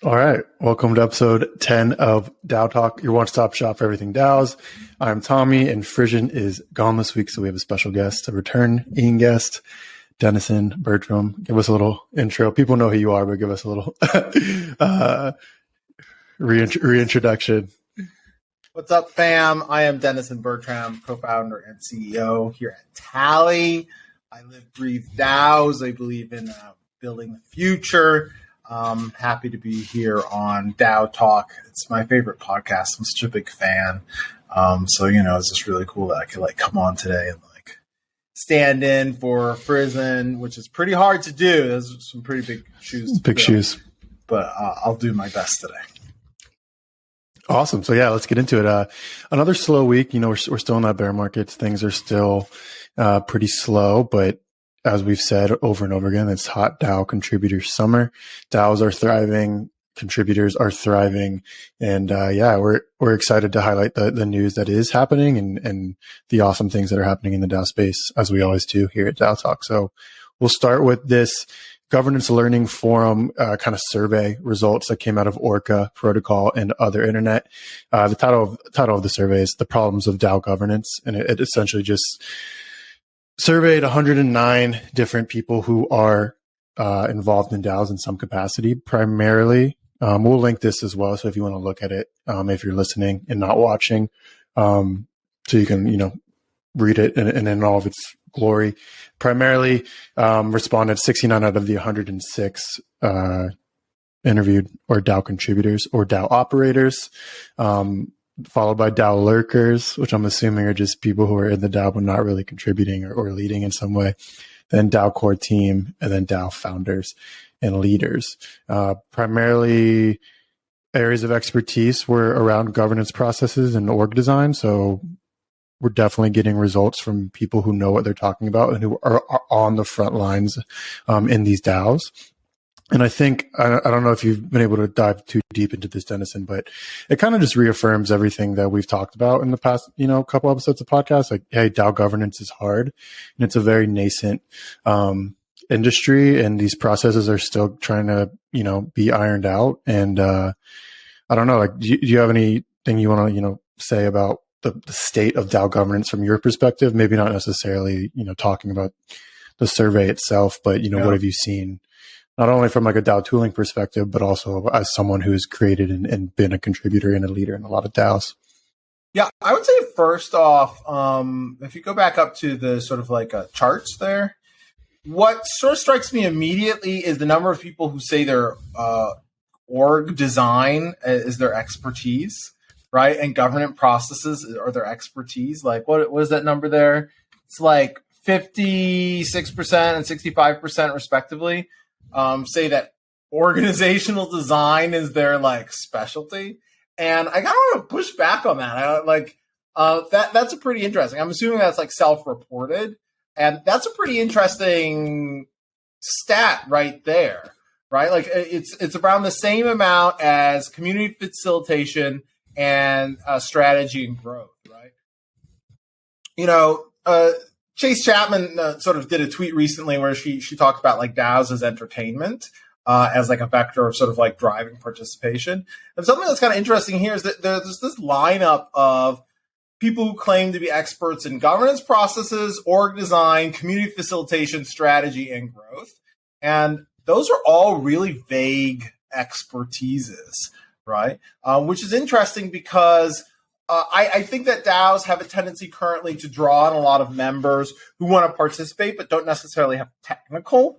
All right. Welcome to episode 10 of DAO Talk, your one-stop shop for everything DAOs. I'm Tommy, and Frisson is gone this week, so we have a special guest, a returning guest, Dennison Bertram. Give us a little intro. People know who you are, but give us a little reintroduction. What's up, fam? I am Dennison Bertram, co-founder and CEO here at Tally. I live, breathe DAOs. I believe in building the future. Happy to be here on DAO Talk. It's my favorite podcast. I'm such a big fan. So it's just really cool that I could come on today and stand in for Frisson, which is pretty hard to do. There's some pretty big shoes. But I'll do my best today. Awesome. So yeah, let's get into it. Another slow week. We're still in that bear market. Things are still pretty slow, but as we've said over and over again, it's hot DAO contributor summer. DAOs are thriving, contributors are thriving, and we're excited to highlight the news that is happening and the awesome things that are happening in the DAO space, as we always do here at DAO Talk. So we'll start with this Governance Learning Forum kind of survey results that came out of Orca Protocol and other internet. The title of the survey is "The Problems of DAO Governance," and it essentially just surveyed 109 different people who are involved in DAOs in some capacity. Primarily, we'll link this as well. So if you want to look at it, if you're listening and not watching, so you can read it in all of its glory. Primarily, responded 69 out of the 106 interviewed or DAO contributors or DAO operators. Followed by DAO lurkers, which I'm assuming are just people who are in the DAO but not really contributing or leading in some way. Then DAO core team, and then DAO founders and leaders. Primarily, areas of expertise were around governance processes and org design. So we're definitely getting results from people who know what they're talking about and who are on the front lines in these DAOs. And I think, I don't know if you've been able to dive too deep into this, Dennison, but it kind of just reaffirms everything that we've talked about in the past, couple episodes of podcasts. Like, hey, DAO governance is hard, and it's a very nascent industry, and these processes are still trying to, be ironed out. And I don't know, do you have anything you want to, say about the state of DAO governance from your perspective? Maybe not necessarily, talking about the survey itself, but, what have you seen? Not only from a DAO tooling perspective, but also as someone who's created and been a contributor and a leader in a lot of DAOs. Yeah, I would say first off, if you go back up to the sort of charts there, what sort of strikes me immediately is the number of people who say their org design is their expertise, right? And governance processes are their expertise. What is that number there? It's 56% and 65% respectively. Say that organizational design is their specialty, and I kind of want to push back on that. That's a pretty interesting. I'm assuming that's self-reported, and that's a pretty interesting stat right there, right? It's around the same amount as community facilitation and strategy and growth, right? Chase Chapman sort of did a tweet recently where she talked about DAOs as entertainment, as a vector of sort of driving participation. And something that's kind of interesting here is that there's this lineup of people who claim to be experts in governance processes, org design, community facilitation, strategy, and growth. And those are all really vague expertises, right? Which is interesting because I think that DAOs have a tendency currently to draw on a lot of members who want to participate but don't necessarily have technical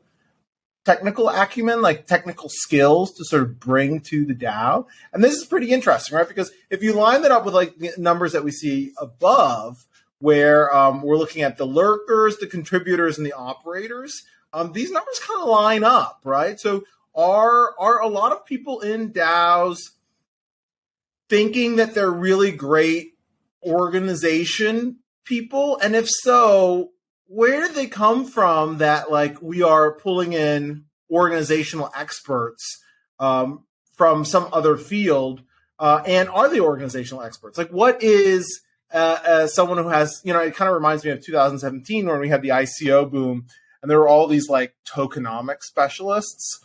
acumen, technical skills to sort of bring to the DAO. And this is pretty interesting, right? Because if you line that up with the numbers that we see above, where we're looking at the lurkers, the contributors, and the operators, these numbers kind of line up, right? So are a lot of people in DAOs thinking that they're really great organization people? And if so, where do they come from that we are pulling in organizational experts from some other field? And are they organizational experts? What is someone who has, it kind of reminds me of 2017 when we had the ICO boom and there were all these tokenomics specialists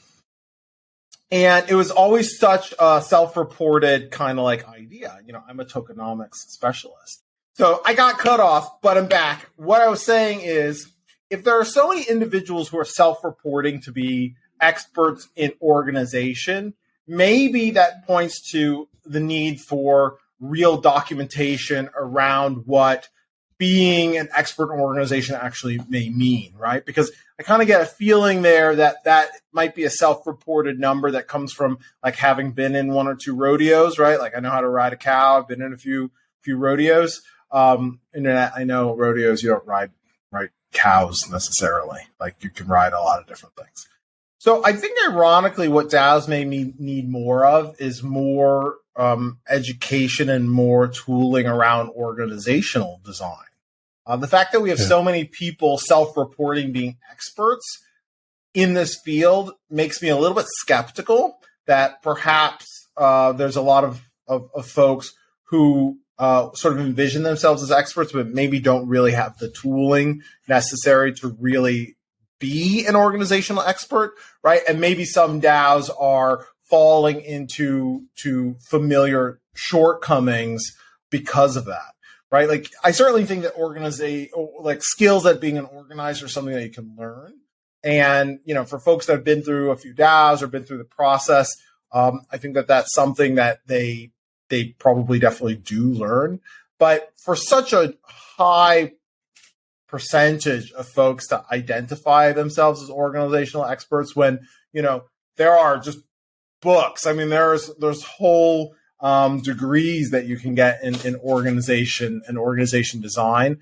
And it was always such a self-reported kind of like idea. I'm a tokenomics specialist. So I got cut off, but I'm back. What I was saying is, if there are so many individuals who are self-reporting to be experts in organization, maybe that points to the need for real documentation around what being an expert in organization actually may mean, right? Because I kind of get a feeling there that might be a self-reported number that comes from like having been in one or two rodeos, right? Like I know how to ride a cow. I've been in a few rodeos. Internet, I know rodeos, you don't ride cows necessarily. Like you can ride a lot of different things. So I think ironically what DAOs may need more of is more education and more tooling around organizational design. The fact that we have so many people self-reporting being experts in this field makes me a little bit skeptical that perhaps there's a lot of folks who sort of envision themselves as experts, but maybe don't really have the tooling necessary to really be an organizational expert, right? And maybe some DAOs are falling into familiar shortcomings because of that. Right, like I certainly think that skills at being an organizer is something that you can learn, and for folks that have been through a few DAOs or been through the process, I think that that's something that they probably definitely do learn. But for such a high percentage of folks to identify themselves as organizational experts, when there are just books. I mean, there's whole degrees that you can get in organization and organization design.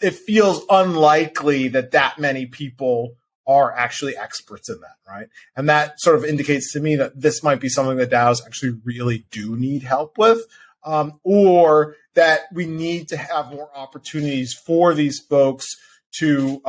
It feels unlikely that many people are actually experts in that, right? And that sort of indicates to me that this might be something that DAOs actually really do need help with, or that we need to have more opportunities for these folks to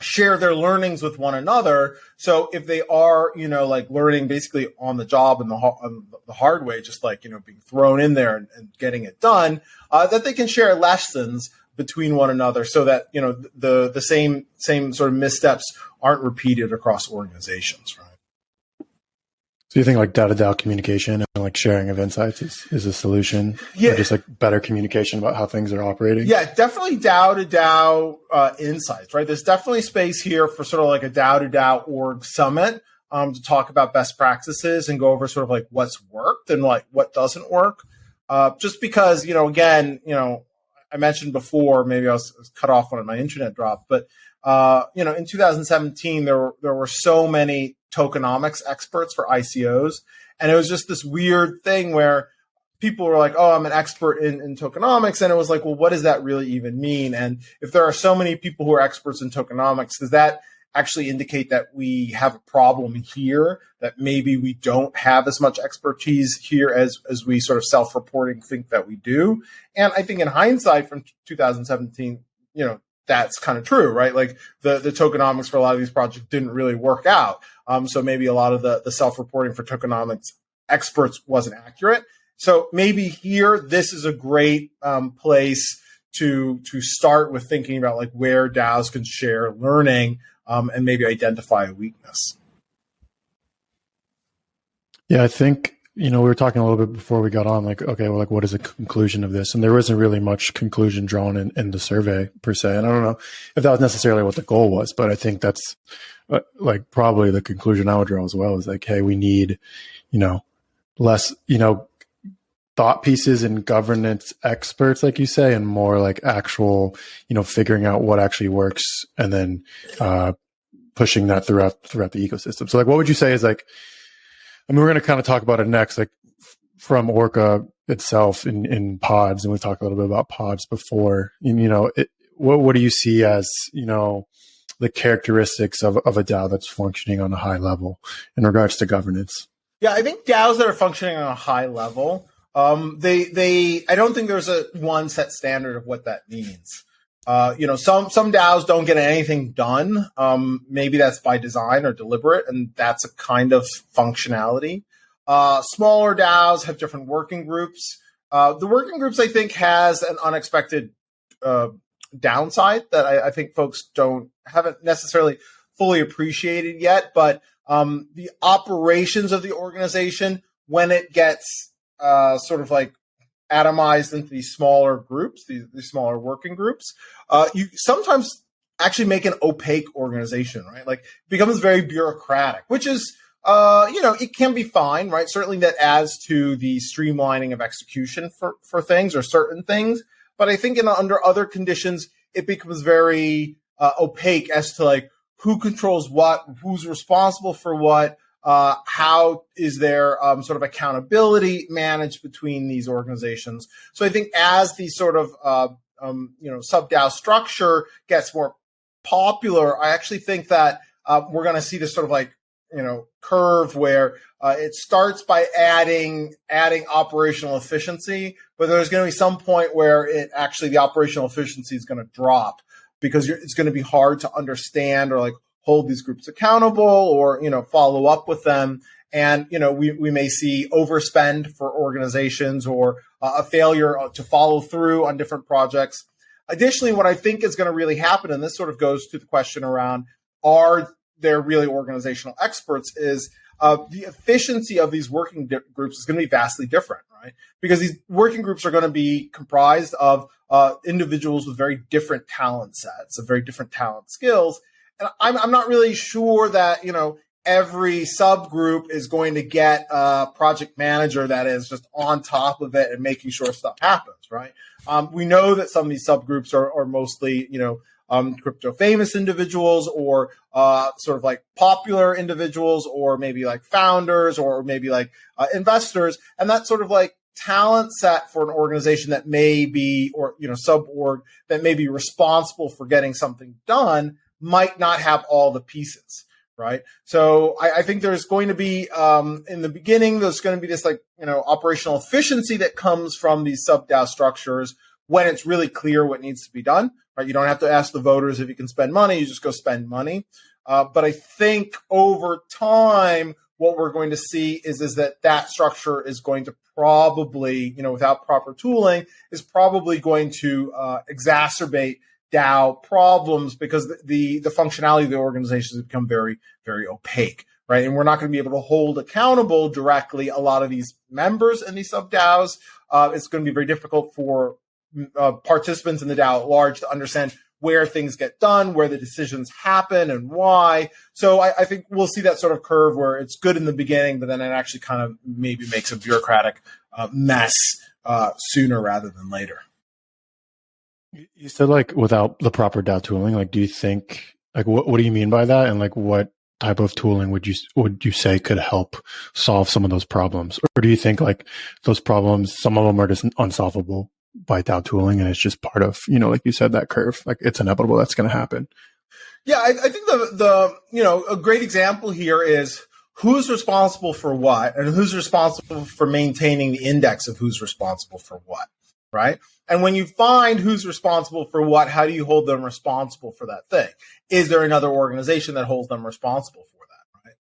share their learnings with one another. So if they are, learning basically on the job and the hard way, just like, being thrown in there and getting it done, that they can share lessons between one another so that, the same sort of missteps aren't repeated across organizations, right? So you think like DAO-to-DAO communication and like sharing of insights is a solution? Yeah. Or just like better communication about how things are operating? Yeah, definitely DAO-to-DAO insights, right? There's definitely space here for sort of like a DAO-to-DAO org summit to talk about best practices and go over sort of like what's worked and like what doesn't work. Just because, again, I mentioned before, maybe I was cut off when my internet dropped, but in 2017, there were so many tokenomics experts for ICOs. And it was just this weird thing where people were like, oh, I'm an expert in tokenomics. And it was like, well, what does that really even mean? And if there are so many people who are experts in tokenomics, does that actually indicate that we have a problem here, that maybe we don't have as much expertise here as we sort of self-reporting think that we do? And I think in hindsight from 2017, that's kind of true, right? Like the tokenomics for a lot of these projects didn't really work out. So maybe a lot of the self-reporting for tokenomics experts wasn't accurate. So maybe here, this is a great place to start with thinking about like where DAOs can share learning and maybe identify a weakness. Yeah, I think, we were talking a little bit before we got on, like, okay, well, like, what is the conclusion of this? And there wasn't really much conclusion drawn in the survey per se. And I don't know if that was necessarily what the goal was, but I think that's like probably the conclusion I would draw as well is like, hey, we need, less, thought pieces and governance experts, like you say, and more like actual, figuring out what actually works and then pushing that throughout the ecosystem. So like, what would you say is like, I mean, we're going to kind of talk about it next, like from Orca itself in pods, and we talked a little bit about pods before. What do you see as the characteristics of a DAO that's functioning on a high level in regards to governance? Yeah, I think DAOs that are functioning on a high level, I don't think there's a one set standard of what that means. Some DAOs don't get anything done. Maybe that's by design or deliberate, and that's a kind of functionality. Smaller DAOs have different working groups. The working groups, I think, has an unexpected downside that I think folks haven't necessarily fully appreciated yet. But the operations of the organization when it gets sort of like atomized into these smaller groups, these smaller working groups. You sometimes actually make an opaque organization, right? Like, it becomes very bureaucratic, which is, it can be fine, right? Certainly that adds to the streamlining of execution for things or certain things. But I think under other conditions, it becomes very opaque as to like who controls what, who's responsible for what, how is there sort of accountability managed between these organizations. So I think as the sort of sub-DAO structure gets more popular, I actually think that we're going to see this sort of like curve where it starts by adding operational efficiency, but there's going to be some point where the operational efficiency is going to drop because it's going to be hard to understand or like hold these groups accountable or follow up with them, and we may see overspend for organizations or a failure to follow through on different projects. Additionally, what I think is going to really happen, and this sort of goes to the question around, are there really organizational experts, is the efficiency of these working groups is going to be vastly different, right? Because these working groups are going to be comprised of individuals with very different talent sets, of very different talent skills. And I'm not really sure that, every subgroup is going to get a project manager that is just on top of it and making sure stuff happens, right? We know that some of these subgroups are mostly, crypto famous individuals or sort of like popular individuals or maybe like founders or maybe like investors. And that sort of like talent set for an organization that may be, or, sub-org that may be responsible for getting something done might not have all the pieces. Right. So I think there's going to be, in the beginning, there's going to be this like, operational efficiency that comes from these sub-DAO structures when it's really clear what needs to be done. Right. You don't have to ask the voters if you can spend money. You just go spend money. But I think over time, what we're going to see is that structure is going to probably, without proper tooling, is probably going to exacerbate DAO problems because the functionality of the organizations has become very, very opaque, right? And we're not going to be able to hold accountable directly a lot of these members in these sub-DAOs. It's going to be very difficult for participants in the DAO at large to understand where things get done, where the decisions happen, and why. So I think we'll see that sort of curve where it's good in the beginning, but then it actually kind of maybe makes a bureaucratic mess sooner rather than later. You said like without the proper DAO tooling, like do you think like what do you mean by that, and like what type of tooling would you say could help solve some of those problems, or do you think like those problems, some of them are just unsolvable by DAO tooling and it's just part of like you said, that curve, like it's inevitable that's going to happen? Yeah, I think the a great example here is who's responsible for what and who's responsible for maintaining the index of who's responsible for what. Right. And when you find who's responsible for what, how do you hold them responsible for that thing? Is there another organization that holds them responsible for that?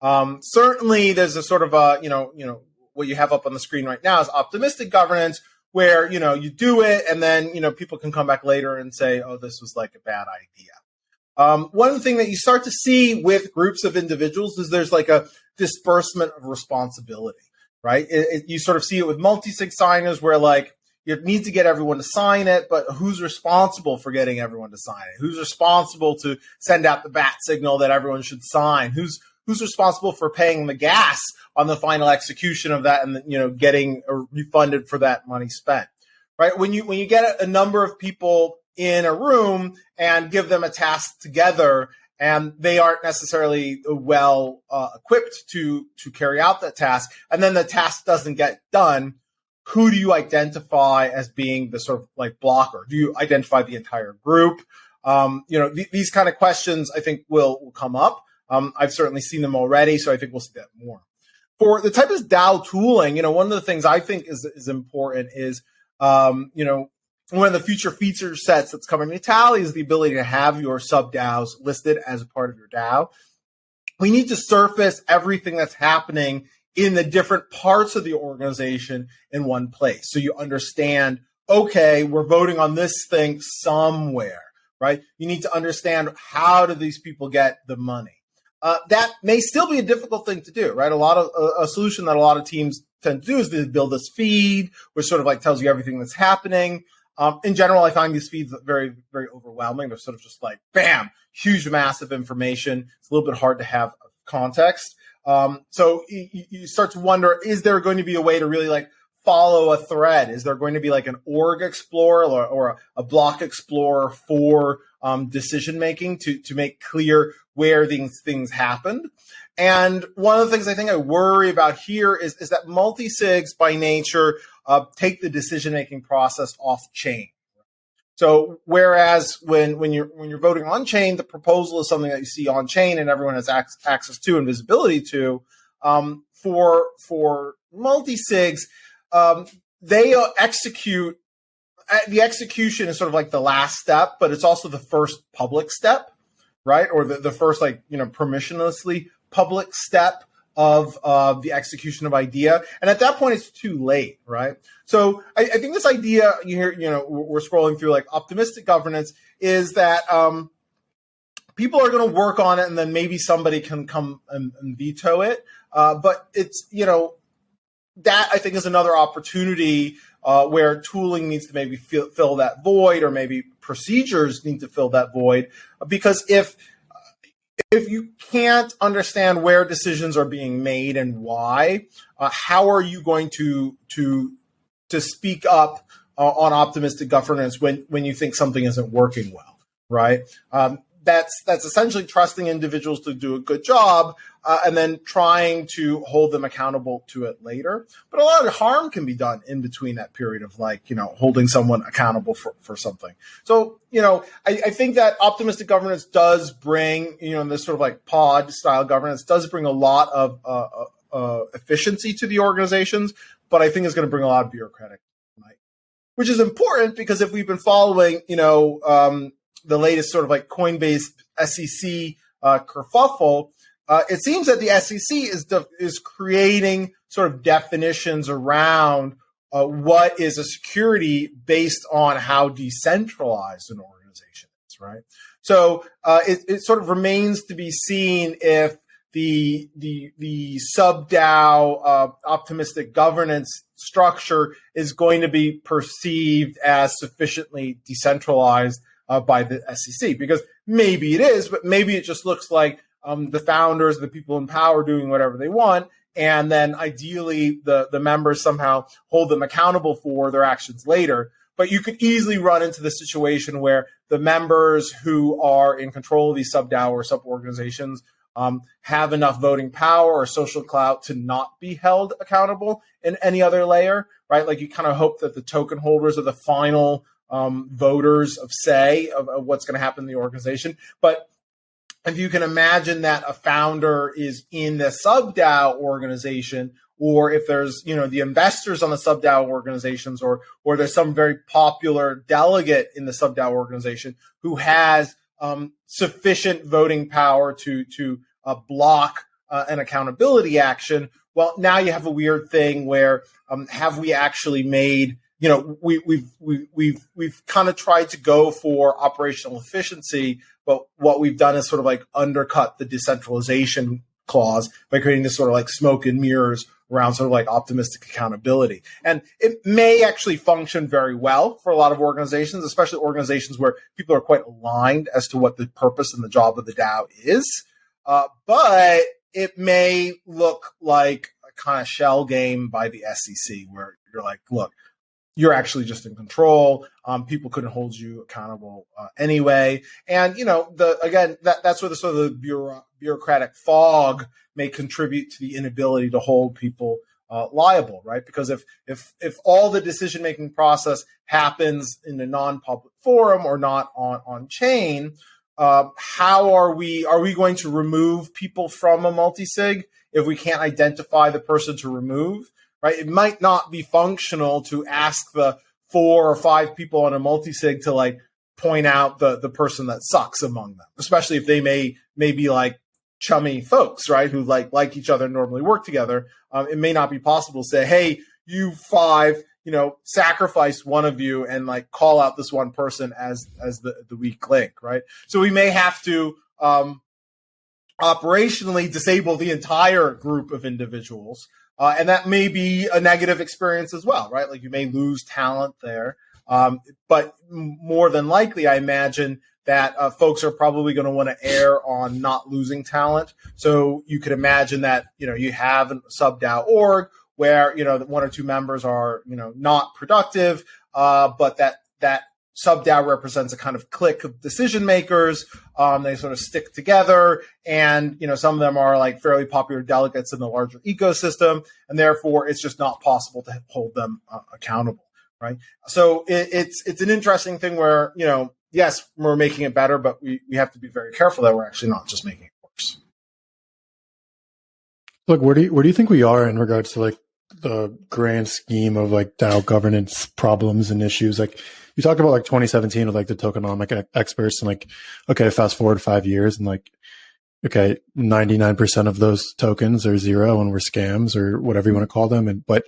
Right. Certainly there's a sort of what you have up on the screen right now is optimistic governance where, you do it and then, people can come back later and say, oh, this was like a bad idea. One thing that you start to see with groups of individuals is there's like a disbursement of responsibility, right? You sort of see it with multi-sig signers where like, you need to get everyone to sign it, but who's responsible for getting everyone to sign it? Who's responsible to send out the bat signal that everyone should sign? Who's responsible for paying the gas on the final execution of that and getting refunded for that money spent? Right? When you get a number of people in a room and give them a task together and they aren't necessarily well equipped to carry out that task, and then the task doesn't get done, who do you identify as being the sort of like blocker? Do you identify the entire group? These kind of questions I think will come up. I've certainly seen them already, so I think we'll see that more. For the type of DAO tooling, one of the things I think is important is, one of the future feature sets that's coming to Tally is the ability to have your sub-DAOs listed as a part of your DAO. We need to surface everything that's happening in the different parts of the organization in one place. So you understand, okay, we're voting on this thing somewhere, right? You need to understand how do these people get the money? that may still be a difficult thing to do, right? A solution that a lot of teams tend to do is to build this feed, which sort of like tells you everything that's happening. In general, I find these feeds very, very overwhelming. They're sort of just like, bam, huge, massive information. It's a little bit hard to have context. So you start to wonder, is there going to be a way to really like follow a thread? Is there going to be like an org explorer or a block explorer for decision making to make clear where these things happened? And one of the things I think I worry about here is that multi-sigs by nature take the decision making process off chain. So whereas when you're voting on chain, the proposal is something that you see on chain and everyone has access to and visibility to. For multi-sigs, they execute. The execution is sort of like the last step, but it's also the first public step, right? Or the first permissionlessly public step of the execution of idea. And at that point, it's too late, right? So I think this idea, we're scrolling through like optimistic governance, is that people are going to work on it and then maybe somebody can come and veto it. But it's, that I think is another opportunity where tooling needs to maybe fill that void, or maybe procedures need to fill that void. Because if you can't understand where decisions are being made and why, how are you going to speak up on optimistic governance when you think something isn't working well, right? That's essentially trusting individuals to do a good job and then trying to hold them accountable to it later. But a lot of harm can be done in between that period of holding someone accountable for something. So, I think that optimistic governance does bring, this sort of like pod style governance does bring a lot of efficiency to the organizations, but I think it's going to bring a lot of bureaucratic, which is important because if we've been following, the latest sort of like Coinbase SEC kerfuffle, it seems that the SEC is creating sort of definitions around what is a security based on how decentralized an organization is, right? So it sort of remains to be seen if the sub-DAO optimistic governance structure is going to be perceived as sufficiently decentralized by the SEC, because maybe it is, but maybe it just looks like the founders, the people in power doing whatever they want, and then ideally the members somehow hold them accountable for their actions later. But you could easily run into the situation where the members who are in control of these sub-DAO or sub-organizations have enough voting power or social clout to not be held accountable in any other layer, right? Like you kind of hope that the token holders are the final voters of say of what's going to happen in the organization. But if you can imagine that a founder is in the sub-DAO organization, or if there's, the investors on the sub-DAO organizations, or there's some very popular delegate in the sub-DAO organization who has sufficient voting power to block an accountability action, well, now you have a weird thing where have we actually made, we've kind of tried to go for operational efficiency, but what we've done is sort of like undercut the decentralization clause by creating this sort of like smoke and mirrors around sort of like optimistic accountability. And it may actually function very well for a lot of organizations, especially organizations where people are quite aligned as to what the purpose and the job of the DAO is. But it may look like a kind of shell game by the SEC where you're like, look, you're actually just in control. People couldn't hold you accountable anyway. And, that's where the sort of the bureaucratic fog may contribute to the inability to hold people liable, right? Because if all the decision-making process happens in a non-public forum or not on chain, how are we going to remove people from a multi-sig if we can't identify the person to remove? Right? It might not be functional to ask the 4 or 5 people on a multi-sig to like point out the person that sucks among them, especially if they may be like chummy folks, right? Who like each other and normally work together. It may not be possible to say, hey, you 5, sacrifice one of you and like call out this one person as the weak link, right? So we may have to operationally disable the entire group of individuals. And that may be a negative experience as well, right? Like you may lose talent there. But more than likely, I imagine that folks are probably going to want to err on not losing talent. So you could imagine that, you have a sub-DAO org where, one or two members are, not productive, but that sub-DAO represents a kind of clique of decision makers. They sort of stick together, and some of them are like fairly popular delegates in the larger ecosystem, and therefore it's just not possible to hold them accountable, right? So it's an interesting thing where yes, we're making it better, but we have to be very careful that we're actually not just making it worse. Look, where do you think we are in regards to like the grand scheme of like DAO governance problems and issues? Like, you talked about like 2017 with like the tokenomic experts, and like, okay, fast forward 5 years and like, okay, 99% of those tokens are zero and we're scams or whatever you want to call them. But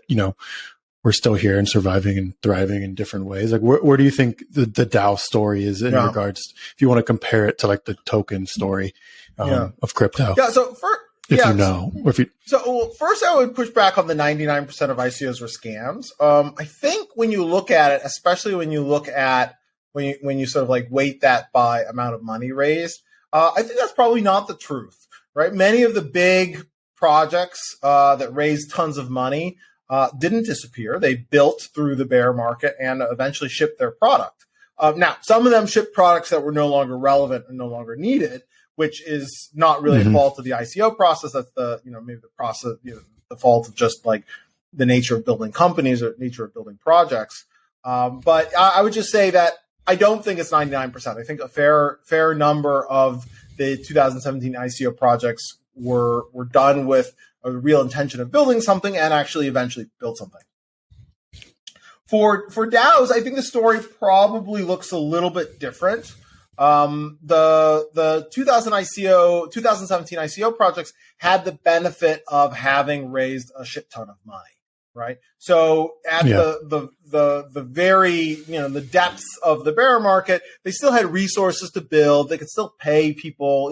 we're still here and surviving and thriving in different ways. Like, where do you think the DAO story is in regards, if you want to compare it to like the token story of crypto? Yeah. So first I would push back on the 99% of ICOs were scams. I think when you look at it, especially when you look at when you sort of like weight that by amount of money raised, I think that's probably not the truth, right? Many of the big projects that raised tons of money didn't disappear. They built through the bear market and eventually shipped their product. Now, some of them shipped products that were no longer relevant and no longer needed, which is not really a fault of the ICO process. That's maybe the process, the fault of just like the nature of building companies or nature of building projects. But I would just say that I don't think it's 99%. I think a fair number of the 2017 ICO projects were done with a real intention of building something and actually eventually built something. For DAOs, I think the story probably looks a little bit different. The 2017 ICO projects had the benefit of having raised a shit ton of money, right? So at the very, the depths of the bear market, they still had resources to build. They could still pay people,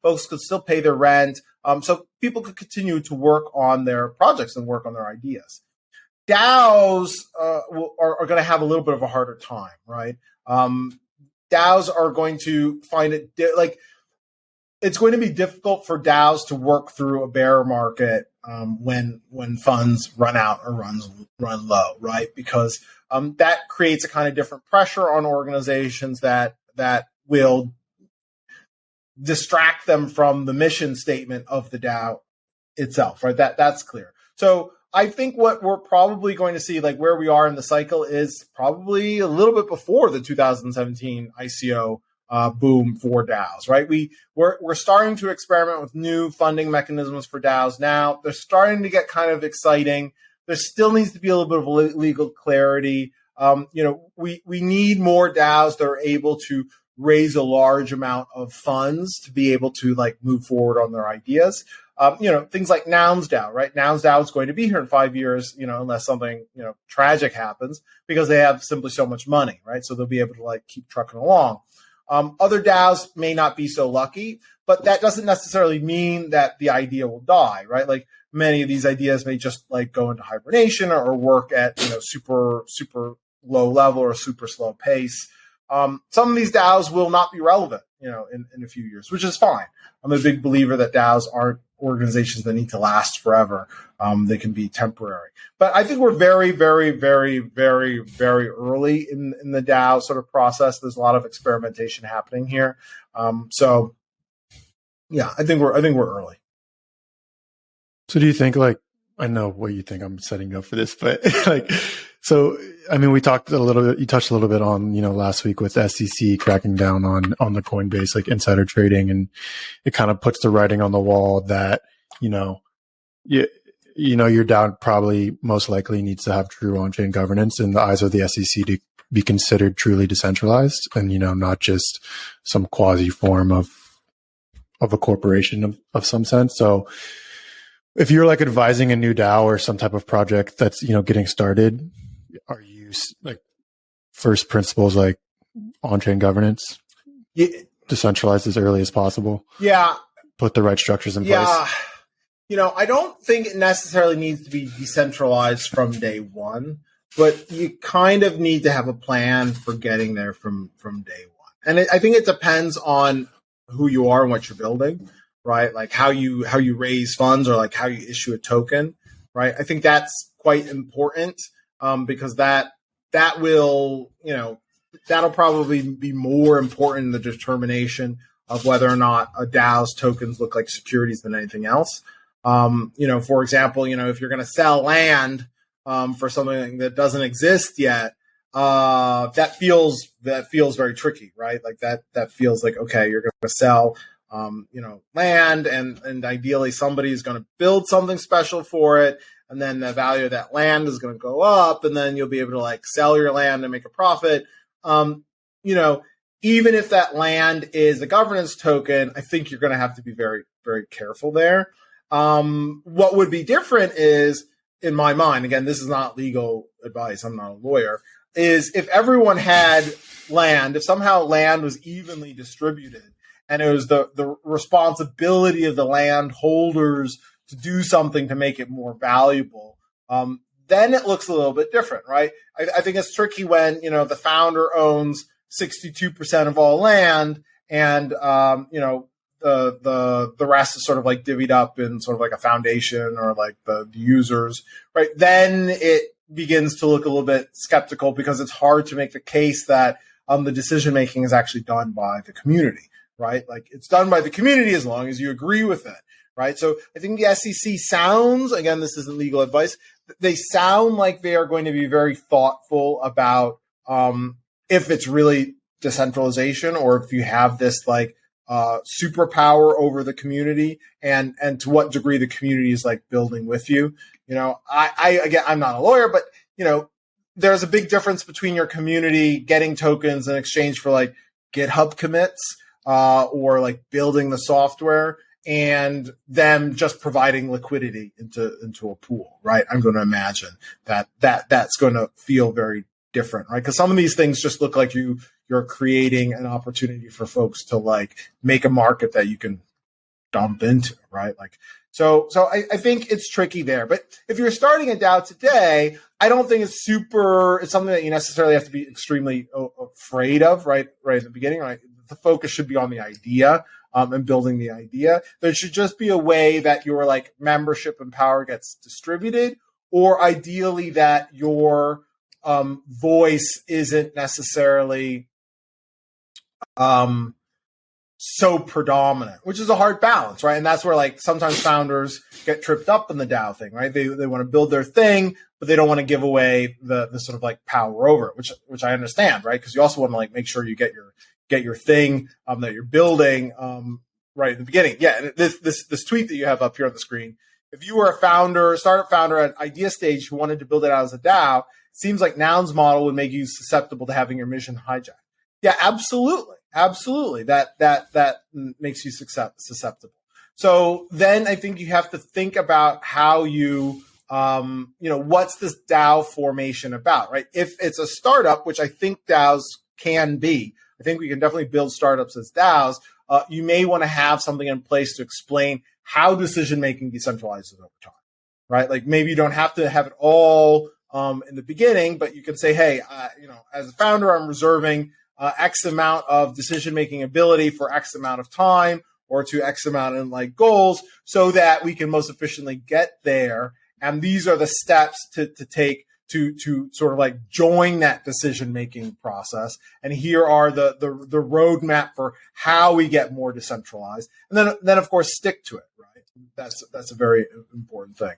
folks could still pay their rent. So people could continue to work on their projects and work on their ideas. DAOs are going to have a little bit of a harder time, right? DAOs are going to find it it's going to be difficult for DAOs to work through a bear market when funds run out or run low, right? Because that creates a kind of different pressure on organizations that will distract them from the mission statement of the DAO itself, right? That's clear. So I think what we're probably going to see, like where we are in the cycle, is probably a little bit before the 2017 ICO boom for DAOs, right? We're starting to experiment with new funding mechanisms for DAOs now. They're starting to get kind of exciting. There still needs to be a little bit of legal clarity. We need more DAOs that are able to raise a large amount of funds to be able to like move forward on their ideas. Things like nounsDAO, right? nounsDAO is going to be here in 5 years, unless something, tragic happens, because they have simply so much money, right? So they'll be able to like keep trucking along. Other DAOs may not be so lucky, but that doesn't necessarily mean that the idea will die, right? Like many of these ideas may just like go into hibernation or work at, super, super low level or super slow pace. Some of these DAOs will not be relevant, in a few years, which is fine. I'm a big believer that DAOs aren't organizations that need to last forever. They can be temporary. But I think we're very, very, very, very, very early in the DAO sort of process. There's a lot of experimentation happening here. I think we're early. So do you think, like, I know what you think I'm setting up for this, but like, so, I mean, we talked a little bit, you touched a little bit on, last week with SEC cracking down on the Coinbase, like insider trading, and it kind of puts the writing on the wall that, your DAO probably most likely needs to have true on-chain governance in the eyes of the SEC to be considered truly decentralized and, not just some quasi form of a corporation of some sense. So if you're like advising a new DAO or some type of project that's, getting started, are you like first principles, like on-chain governance, decentralized as early as possible? Yeah. put the right structures in place? Yeah. I don't think it necessarily needs to be decentralized from day one, but you kind of need to have a plan for getting there from day one. And I think it depends on who you are and what you're building, right? Like how you raise funds or like how you issue a token, right? I think that's quite important because that will, that'll probably be more important in the determination of whether or not a DAO's tokens look like securities than anything else. For example, if you're going to sell land for something that doesn't exist yet, that feels very tricky, right? Like that feels like, okay, you're going to sell, land and ideally somebody is going to build something special for it. And then the value of that land is going to go up and then you'll be able to like sell your land and make a profit. Even if that land is a governance token, I think you're going to have to be very, very careful there. What would be different is, in my mind, again, this is not legal advice, I'm not a lawyer, is if everyone had land, if somehow land was evenly distributed and it was the responsibility of the landholders to do something to make it more valuable, then it looks a little bit different, right? I think it's tricky when, the founder owns 62% of all land and, the rest is sort of like divvied up in sort of like a foundation or like the users, right? Then it begins to look a little bit skeptical because it's hard to make the case that the decision making is actually done by the community, right? Like it's done by the community as long as you agree with it, right? So I think the SEC sounds, again, this isn't legal advice, they sound like they are going to be very thoughtful about if it's really decentralization or if you have this like superpower over the community and to what degree the community is like building with you. Again, I'm not a lawyer, but there's a big difference between your community getting tokens in exchange for like GitHub commits or like building the software and them just providing liquidity into a pool, right? I'm going to imagine that's going to feel very different, right? Because some of these things just look like you're creating an opportunity for folks to like make a market that you can dump into, right? Like, so I think it's tricky there. But if you're starting a DAO today, I don't think it's something that you necessarily have to be extremely afraid of, right at the beginning, right? The focus should be on the idea and building the idea. There should just be a way that your like membership and power gets distributed, or ideally that your voice isn't necessarily so predominant, which is a hard balance, right? And that's where like sometimes founders get tripped up in the DAO thing, right? They want to build their thing, but they don't want to give away the sort of like power over it, which I understand, right? Because you also want to like make sure you get your thing that you're building right at the beginning. Yeah, and this tweet that you have up here on the screen, if you were a startup founder at idea stage who wanted to build it out as a DAO, it seems like Noun's model would make you susceptible to having your mission hijacked. Yeah, absolutely. Absolutely. That makes you susceptible. So then I think you have to think about how you, what's this DAO formation about, right? If it's a startup, which I think DAOs can be, I think we can definitely build startups as DAOs. You may want to have something in place to explain how decision-making decentralizes over time, right? Like maybe you don't have to have it all in the beginning, but you can say, hey, as a founder, I'm reserving X amount of decision-making ability for X amount of time or to X amount in like goals so that we can most efficiently get there. And these are the steps to take to sort of like join that decision-making process. And here are the roadmap for how we get more decentralized. And then of course, stick to it, right? That's a very important thing.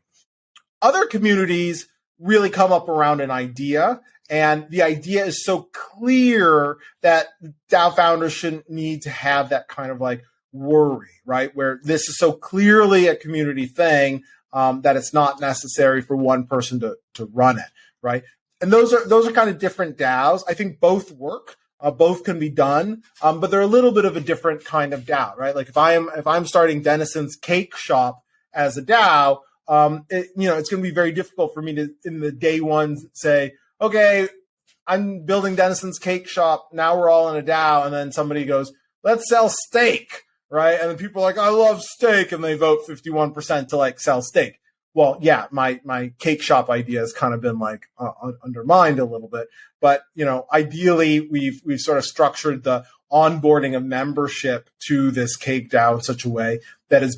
Other communities really come up around an idea, and the idea is so clear that DAO founders shouldn't need to have that kind of like worry, right? Where this is so clearly a community thing that it's not necessary for one person to run it, right? And those are kind of different DAOs. I think both work, both can be done, but they're a little bit of a different kind of DAO, right? Like if I'm starting Dennison's cake shop as a DAO, it's going to be very difficult for me to, in the day one, say, okay, I'm building Dennison's cake shop. Now we're all in a DAO. And then somebody goes, let's sell steak, right? And then people are like, I love steak, and they vote 51% to like sell steak. Well, yeah, my cake shop idea has kind of been like undermined a little bit, but ideally we've sort of structured the onboarding of membership to this cake DAO in such a way that is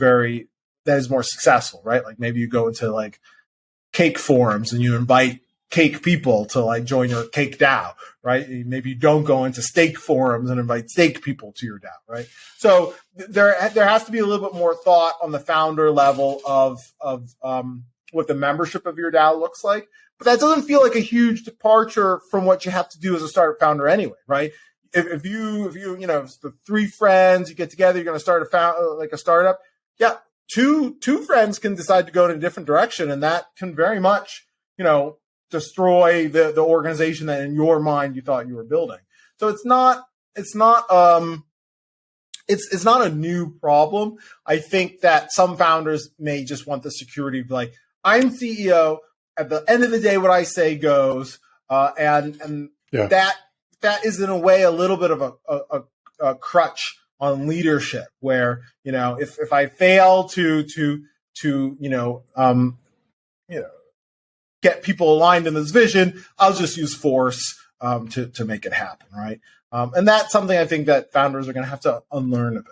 more successful, right? Like maybe you go into like cake forums and you invite cake people to like join your cake DAO, right? Maybe you don't go into steak forums and invite steak people to your DAO, right? So there has to be a little bit more thought on the founder level of what the membership of your DAO looks like. But that doesn't feel like a huge departure from what you have to do as a startup founder anyway, right? If you the three friends, you get together, you're going to start a startup. Yeah, two friends can decide to go in a different direction, and that can very much, destroy the organization that in your mind you thought you were building. So it's not a new problem. I think that some founders may just want the security of like, I'm CEO. At the end of the day, what I say goes, and that is in a way a little bit of a crutch on leadership, where if I fail to get people aligned in this vision, I'll just use force to make it happen, right? And that's something I think that founders are going to have to unlearn a bit.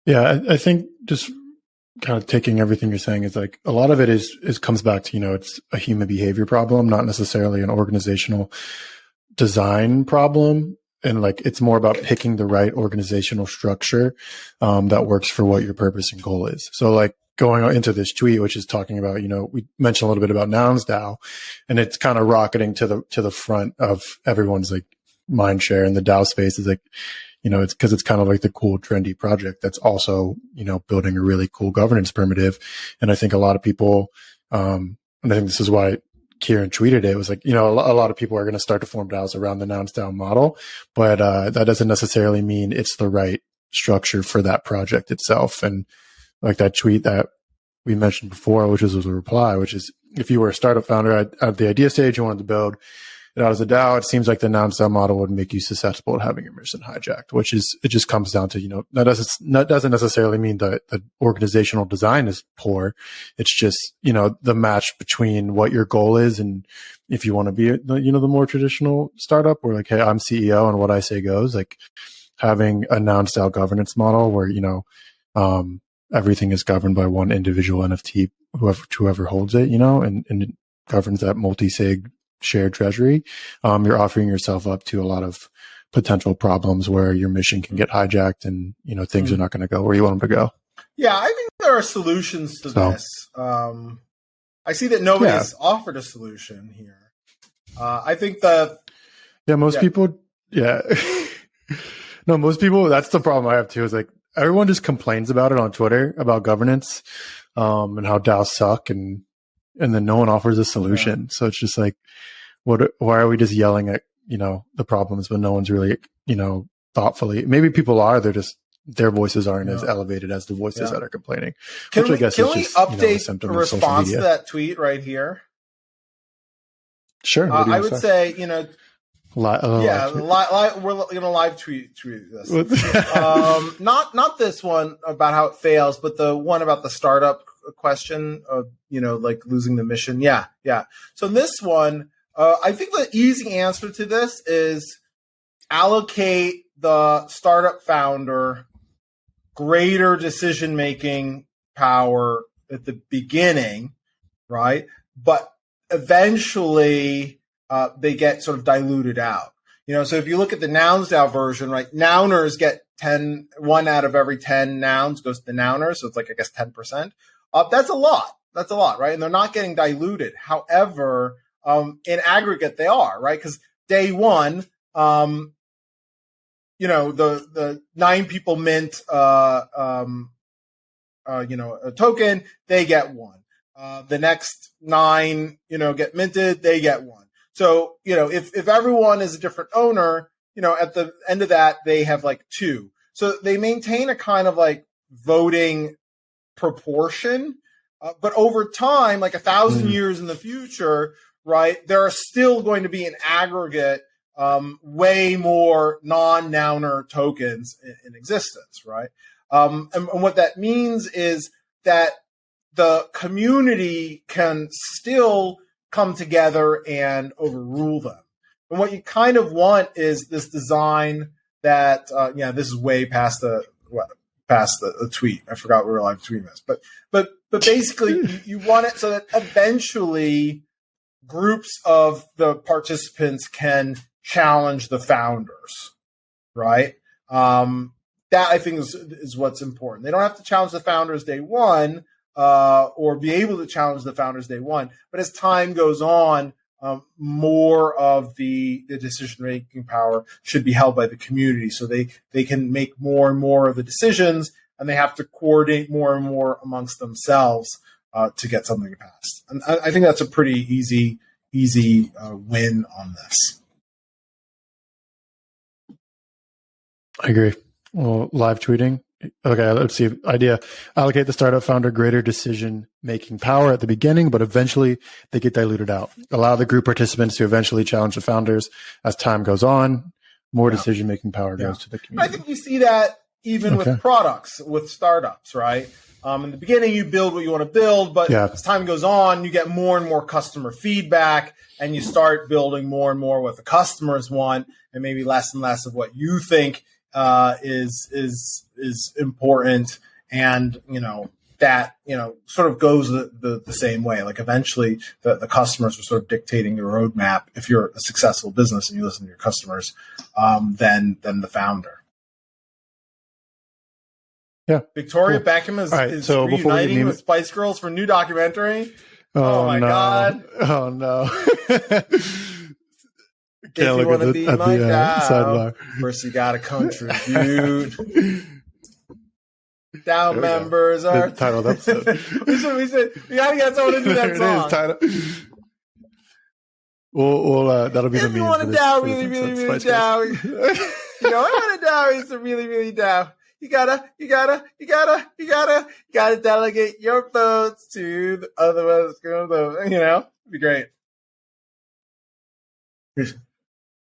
Yeah, I think just kind of taking everything you're saying is like a lot of it is comes back to, it's a human behavior problem, not necessarily an organizational design problem. And like, it's more about picking the right organizational structure that works for what your purpose and goal is. So like going into this tweet, which is talking about, we mentioned a little bit about nounsDAO, and it's kind of rocketing to the front of everyone's like mind share in the DAO space is like, it's because it's kind of like the cool, trendy project that's also, building a really cool governance primitive. And I think a lot of people, and I think this is why Kieran tweeted it, was like, a lot of people are going to start to form DAOs around the nounsDAO model, but that doesn't necessarily mean it's the right structure for that project itself. And like that tweet that we mentioned before, which was a reply, which is if you were a startup founder at the idea stage, you wanted to build it out as a DAO, it seems like the nounsDAO model would make you susceptible to having your mission hijacked, it just comes down to, that doesn't necessarily mean that the organizational design is poor. It's just, the match between what your goal is. And if you want to be, the more traditional startup where like, hey, I'm CEO and what I say goes, like having a nounsDAO governance model where, everything is governed by one individual NFT, whoever holds it, and it governs that multi-sig shared treasury. You're offering yourself up to a lot of potential problems where your mission can get hijacked and, things are not going to go where you want them to go. Yeah, I think there are solutions to this. I see that nobody's offered a solution here. I think most people, no, most people, that's the problem I have too, is like, everyone just complains about it on Twitter about governance, and how DAOs suck, and then no one offers a solution. So it's just like, why are we just yelling at, the problems, but no one's really, thoughtfully, maybe people are, their voices aren't as elevated as the voices that are complaining. Can we update a response to that tweet right here? Sure. I would say, we're gonna live tweet this. Not this one about how it fails, but the one about the startup question of like losing the mission. Yeah. So this one, I think the easy answer to this is allocate the startup founder greater decision making power at the beginning, right? But eventually they get sort of diluted out. So if you look at the nounsDAO version, right, nouners get 1 out of every 10 nouns goes to the nouners. So it's like, I guess, 10%. That's a lot. That's a lot, right? And they're not getting diluted. However, in aggregate, they are, right? Because day one, the 9 people mint, a token, they get 1. The next 9, get minted, they get 1. So, if everyone is a different owner, at the end of that, they have like 2. So they maintain a kind of like voting proportion. But over time, like 1,000 years in the future, right, there are still going to be an aggregate way more non-Nouner tokens in existence, right? And what that means is that the community can still come together and overrule them. And what you kind of want is this design that, this is way past the tweet. I forgot we were live tweeting this, but basically you want it so that eventually groups of the participants can challenge the founders, right? That I think is what's important. They don't have to challenge the founders day one, or be able to challenge the founders day one. But as time goes on, more of the decision-making power should be held by the community, so they can make more and more of the decisions, and they have to coordinate more and more amongst themselves to get something passed. And I think that's a pretty easy win on this. I agree. Well, live tweeting. Okay, let's see. Idea: allocate the startup founder greater decision-making power at the beginning, but eventually they get diluted out. Allow the group participants to eventually challenge the founders as time goes on. More decision-making power goes to the community. I think you see that even with products, with startups, right? In the beginning, you build what you want to build, but as time goes on, you get more and more customer feedback, and you start building more and more what the customers want, and maybe less and less of what you think is important, and that sort of goes the same way. Like eventually, the customers are sort of dictating your roadmap. If you're a successful business and you listen to your customers, then the founder. Yeah, Victoria Beckham is reuniting with Spice Girls for a new documentary. Oh my God! Oh no! If you want to be my DAO, first you got to contribute. DAO members are the title of the episode. we said we got to get someone to do that song. Well, that'll be if the meme. If you want to DAO, really DAO. I want to DAO. It's a really DAO. You gotta delegate your votes to the other ones. It'd be great.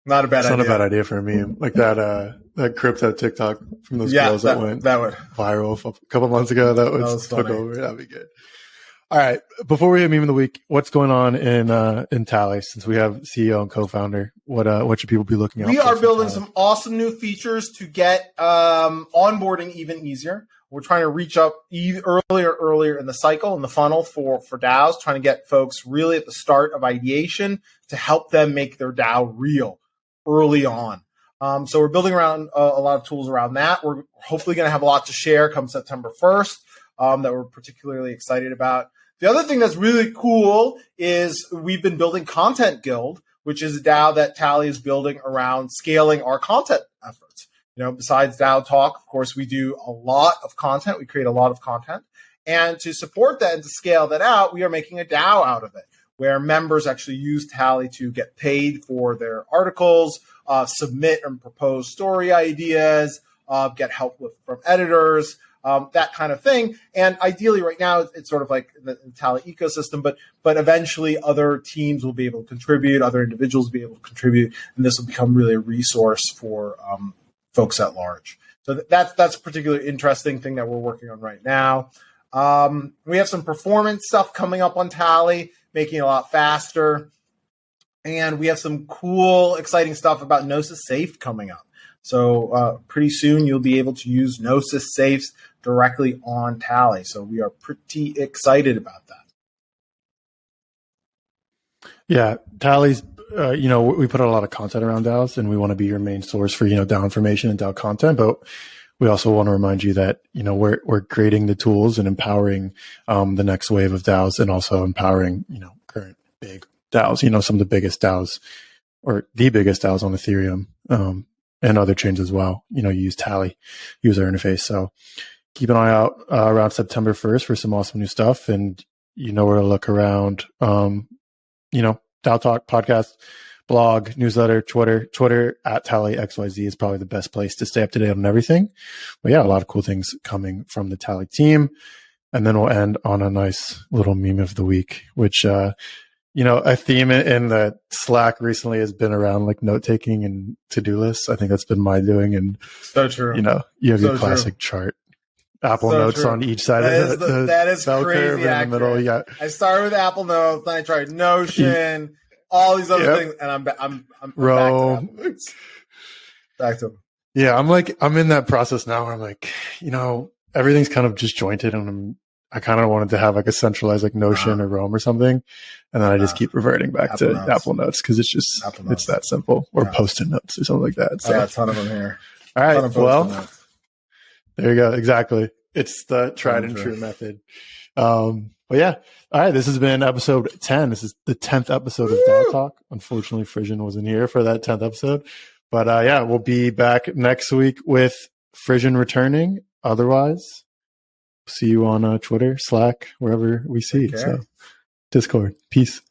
Not a bad idea. Not a bad idea for a meme. Like that crypto TikTok from those girls that went viral a couple months ago. That was took over. That'd be good. All right. Before we hit meme of the week, what's going on in Tally? Since we have CEO and co-founder, what should people be looking at? We are building some awesome new features to get onboarding even easier. We're trying to reach up earlier in the cycle, in the funnel for DAOs, trying to get folks really at the start of ideation to help them make their DAO real early on. So we're building around a lot of tools around that. We're hopefully going to have a lot to share come September 1st that we're particularly excited about. The other thing that's really cool is we've been building Content Guild, which is a DAO that Tally is building around scaling our content efforts. Besides DAO Talk, of course, we do a lot of content. We create a lot of content. And to support that and to scale that out, we are making a DAO out of it, where members actually use Tally to get paid for their articles, submit and propose story ideas, get help from editors, that kind of thing. And ideally right now, it's sort of like the Tally ecosystem, but eventually other teams will be able to contribute, other individuals will be able to contribute, and this will become really a resource for folks at large. So that's a particularly interesting thing that we're working on right now. We have some performance stuff coming up on Tally, making it a lot faster. And we have some cool, exciting stuff about Gnosis Safe coming up. So pretty soon you'll be able to use Gnosis Safes directly on Tally. So we are pretty excited about that. Yeah, Tally's, we put a lot of content around DAOs, and we want to be your main source for, DAO information and DAO content. But we also want to remind you that, we're creating the tools and empowering the next wave of DAOs, and also empowering, current big DAOs, some of the biggest DAOs, or the biggest DAOs on Ethereum, and other chains as well. You use Tally user interface. So keep an eye out around September 1st for some awesome new stuff. And where to look around, DAO Talk podcast, blog, newsletter, Twitter at Tally XYZ is probably the best place to stay up to date on everything. But yeah, a lot of cool things coming from the Tally team. And then we'll end on a nice little meme of the week, which A theme in the Slack recently has been around like note taking and to-do lists. I think that's been my doing. And so true. You have your classic chart. Apple Notes on each side of the that is bell crazy curve, and in the middle. Yeah, I started with Apple Notes, then I tried Notion, all these other things, and I'm back to Apple Notes. Back to them. Yeah, I'm in that process now where I'm like, everything's kind of disjointed, and I kind of wanted to have like a centralized like Notion or Roam or something, and then I just keep reverting back to Apple Notes because it's that simple, or Post-it notes or something like that. So I got a ton of them here. All right, well. There you go. Exactly. It's the tried and true method. But yeah. All right. This has been episode 10. This is the 10th episode of DAO Talk. Unfortunately, Frisson wasn't here for that 10th episode. But yeah, we'll be back next week with Frisson returning. Otherwise, see you on Twitter, Slack, wherever we see. So, Discord. Peace.